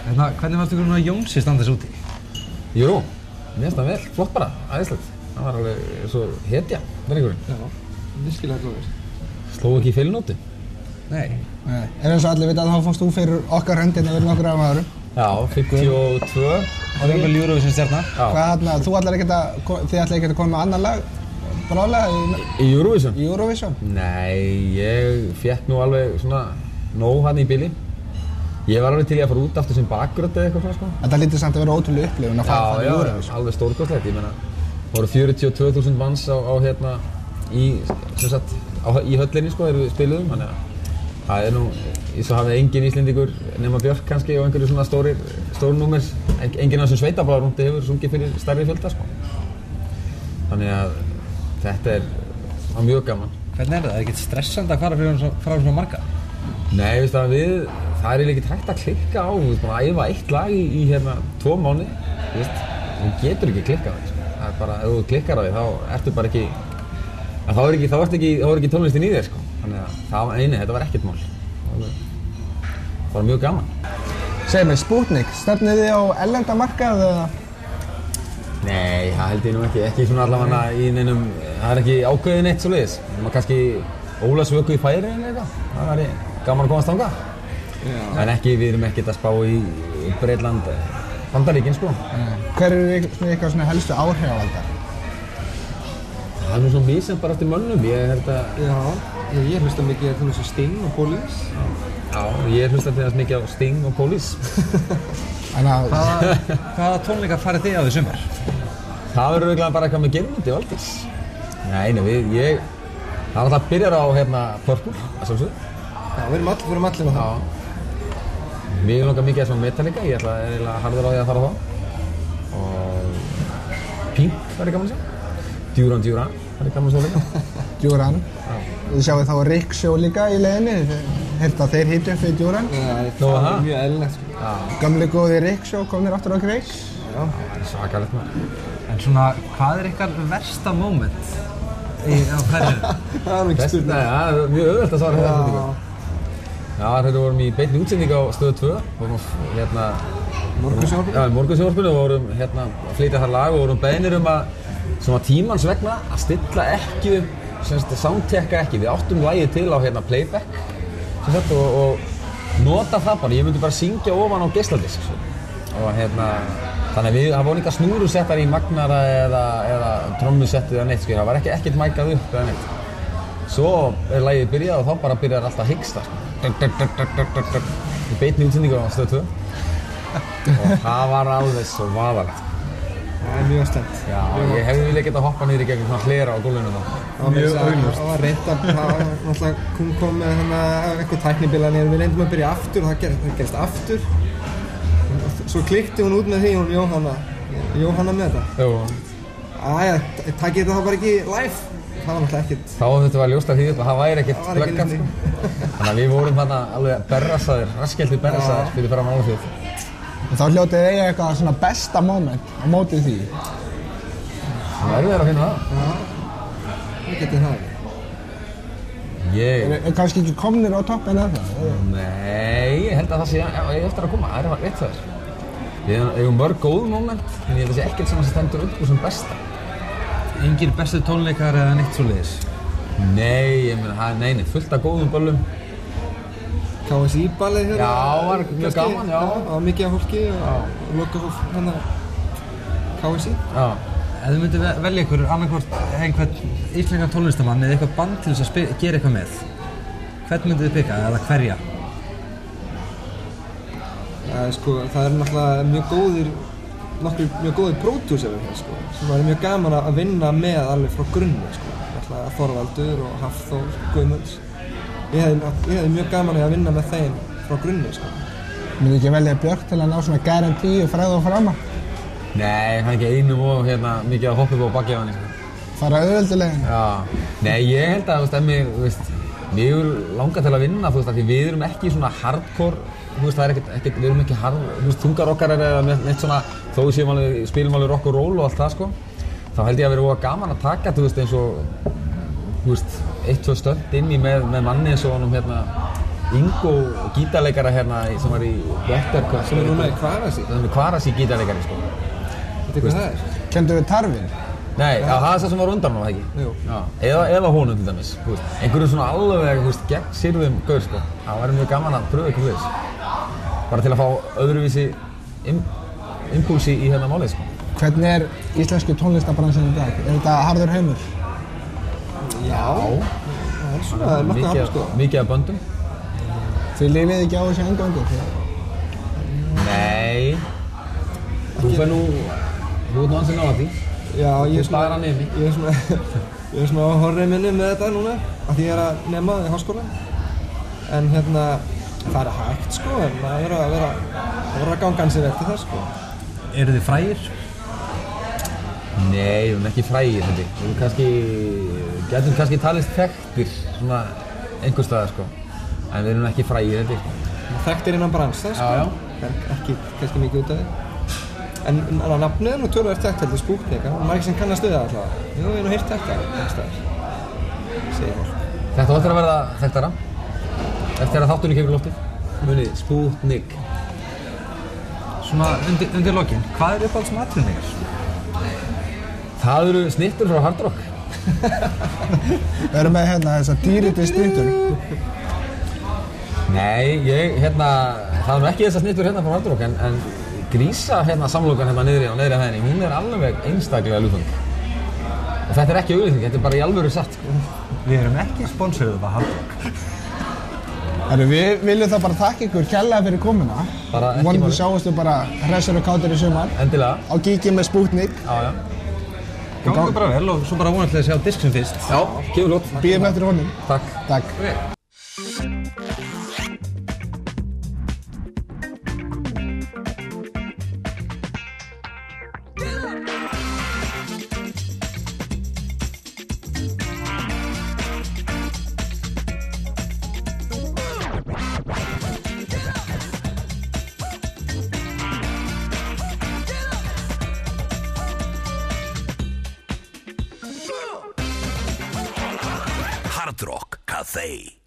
Hvernig fannst ykkur Jónsi standa þessu úti? Jú, mér finnst það vel, flott bara, æðislegt. Það var alveg svo hetja, drengurinn. Já, virkilega góður. Sló ekki í feilnóti. Nei. En eins og allir vita þá fannst þú fyrir okkar höndin yfir nokkur af árum. Já, 52. Það var vel Eurovision stjarna. Þið ætlar ekki að koma með annan lag? Bráðlega Í Eurovision? Í Eurovision? Nei, ég fékk nú alveg svona nóg hann í bili. Ég var alveg til að fara út aftur sem bakgrödd eða eitthvað svona sko. Þetta hlýtur samt að vera ótrúlega upplifun að fara þannig í Eurovision. Já, alveg stórkostlegt. Ég meina, það voru 42.000 manns í höllinni sko þegar við spiluðum, þannig að það nú, svo hafði engin Íslendingur nema Björk kannski og einhverju svona stór númer, enginn af þessum sveitablaðar rúndi hefur sungið fyrir stærri fjölda sko. Þannig að þetta var mjög gaman. Hvernig það? Það ekkert stressandi að fara frá svona marga? Nei, veist það það eiginlega ekkert hægt að klikka á, þú veist, bara að æfa eitt lag í 2 mánuði, þú veist, þú getur ekki klikkað á því, sko. Það bara, ef þú klikkar á því, þá ertu bara ekki, þá er ekki tónlistin í þér, sko. Þannig að þetta var ekkert mál. Það var mjög gaman. Segðu mig, Sputnik, stefnið þið á erlenda markað eða? Nei, það held ég nú ekki svona allavega í neinum, það ekki ákveðið neitt svoleiðis. Maður kannski Ólafsvöku í Færeyjum eða eitthvað, það væri gaman að komast þangað. En við erum ekkert að spá í Bretland, Bandaríkin sko. Hver eru ykkar svona helstu áhrifavaldar? Það nú svona misjafnt bara eftir mönnum, ég held að... Já, ég hlusta mikið til þessu Sting og Police. Já, ég hlusta til þess mikið á Sting og Police. Hvaða tónleikar farið þið á því sumar? Það verður örugglega bara eitthvað með Geirmundi og Valdís. Nei, það er alltaf byrjar á Purple, að sjálfsögðu. Já, við erum allir á það. Mér langar mikið að svona Metallica, ég er eiginlega harður á því að fara á það. Og Pink verður gaman að sjá. Duran verður gaman að sjá líka. Duran. Við sjáum þá Riksjó líka í leiðinni. Held að þeir hýttu upp fyrir Duran. Það er mjög eðlilegt sko. Gamli góði Riksjó komnir aftur á Riks. Já, það er svakalegt maður. En svona, hvað er ykkar versta moment á ferðinu? Það er ekki spurning. Nei, það er mjög auðvelt að svara þetta spurningu. Já, þegar vorum í beinni útsendingu á Stöð 2. Morgunsjónvarpinu? Já, í Morgunsjónvarpinu og vorum að flytja þar lag og vorum beðnir svona tímans vegna að stilla ekki soundchecka ekki. Við áttum lagið til á playback og nota það bara. Ég myndi bara syngja ofan á geisladisk. Og þannig að það voru engar snúrusettar í magnara eða trommusettið eða neitt. Það var ekkert mækað upp eða neitt. Svo lagið byrjað og þá bara byrjar alltaf að hiksta. Í beinni útsendingu á Stöð 2. Og það var alveg svo vaðalegt. Það er mjög stemmt. Já, ég hefði viljað geta hoppað niður í gegnum svona hlera á gólfinu þá. Mjög augljóst. Það var reynt að, náttúrulega kom með eitthvað tæknibilanir, við reyndum að byrja aftur og það gerist aftur. Svo klikti hún út með því, hún Jóhanna með þetta. Jú. Takk þetta þá bara ekki live. Það var náttúrulega ekkert... Þá þetta var ljóst að því að það væri ekkert glöggað sko. Þannig að við vorum þarna alveg berrasaðir, raskjeltir berrasaðir fyrir fram á Ólafsvík. Og þá hljótið þið eitthvað svona besta moment á mótið því? Það er erfiðara að finna það. Já, það getur það. Kannski ekki komnir á toppinn eða það? Nei, ég held að það sé eftir að koma, það er rétt þess. Við eigum mörg góð moment, en ég held að það sé ekkert sem stendur upp úr sem besta. Engir bestu tónleikar eða neitt svoleiðis? Nei, ég meina, fullt af góðum böllum. KSI-ballið hérna? Já, það var mjög gaman, já. Það var mikið af fólki og loka svo KSI. Já. Ef þið myndu velja ykkur annarkvort einhvern íslenskan tónlistamann eða eitthvað band til þess að gera eitthvað með, hvern myndu þið pikka eða hverja? Sko, það er náttúrulega mjög góðir pródúserar hér sko, sem var mjög gaman að vinna með alveg frá grunni sko, náttúrulega Þorvaldur og Hafþór Guðmunds. Ég hefði mjög gaman að vinna með þeim frá grunni sko. Myndu ekki velja Björk til að ná svona garantíu fræð og frama? Nei, það er ekki einum og mikið að hoppa upp á bakið á henni. Fara auðveldulegin? Já. Nei, ég held að mig langar til að vinna, af því við erum ekki svona hardcore, það er ekkert, við erum ekki þungarokkarar eða neitt svona, þó við spilum alveg rock og roll og allt það sko. Þá held ég að vera gaman að taka, eins og 1-2 stönd inn í með manni eins og honum Ingo gítarleikara hérna sem var í Bötterköp. Sem núna í Kvarasi. Það er Kvarasi gítarleikari, sko. Veitu hvað það er? Kendu við Tarfin? Nei, já, það er það sem var undan á það ekki? Jú. Já, eða honum til dæmis, þú veist. Einhverjum svona alveg, þú veist, gegn sýrðum gaur, sko. Það væri mjög gaman að pröfa eitthvað þess. Bara til að fá öðruvísi impúlsi í hérna málið, sko. Hvernig er íslenski tónlistabransin í dag? Er þetta harður heimur? Já. Það er svona nokkuð hafn, sko. Mikið af böndum. Þið lifið ekki á þessu eingöngu? Nei. Þú ert nú ansinn á því. Já, ég er Bara nemi. Ég er svona á horrið minni með þetta núna, af því ég er að nema í háskóla. En hérna, það er hægt, sko, en það verður að ganga ansi vel til það, sko. Eru þið frægir? Nei, við erum ekki frægir, held ég. Getum kannski talist þekktir, svona einhvers staðar, sko. En við erum ekki frægir, held ég. Þekktir innan bransa, sko. Já. Ekki kannski mikið út af því. En nafnið er nú töluvert þekkt, heldur, Spútnik. Margir sem kannast við það alltaf. Jú, ég hef nú heyrt þetta einhvers staðar. Segir fólk. Þetta á eftir að verða þekktara. Eftir að þáttunni kemur í loftið. Munið, Spútnik. Svona undir lokin, hvað er uppáhalds maturinn ykkar? Það eru snittur frá Hard Rock. Við erum með hérna þessar dýriti snittur. Nei, það er nú ekki þessar snittur hérna frá Hard Rock, en Grísa samlokan niðri á hæðinni, hún er alveg einstaklega ljúfeng. Og þetta er ekki auglýsing, þetta er bara í alvöru satt, sko. Við erum ekki sponsoruð af Hard Rock. Við viljum þá bara þakka ykkur kærlega fyrir komuna. Bara ekki Vonandi máli. sjáumst við bara hressir og kátir í sumar. Endilega. Á Gigi með Spútnik. Já. Gangi bara vel og svo bara vonandi að sjá disksum fyrst. Já, kemur lót. Bíðum eftir honum. Takk. Takk. Hard Rock Café.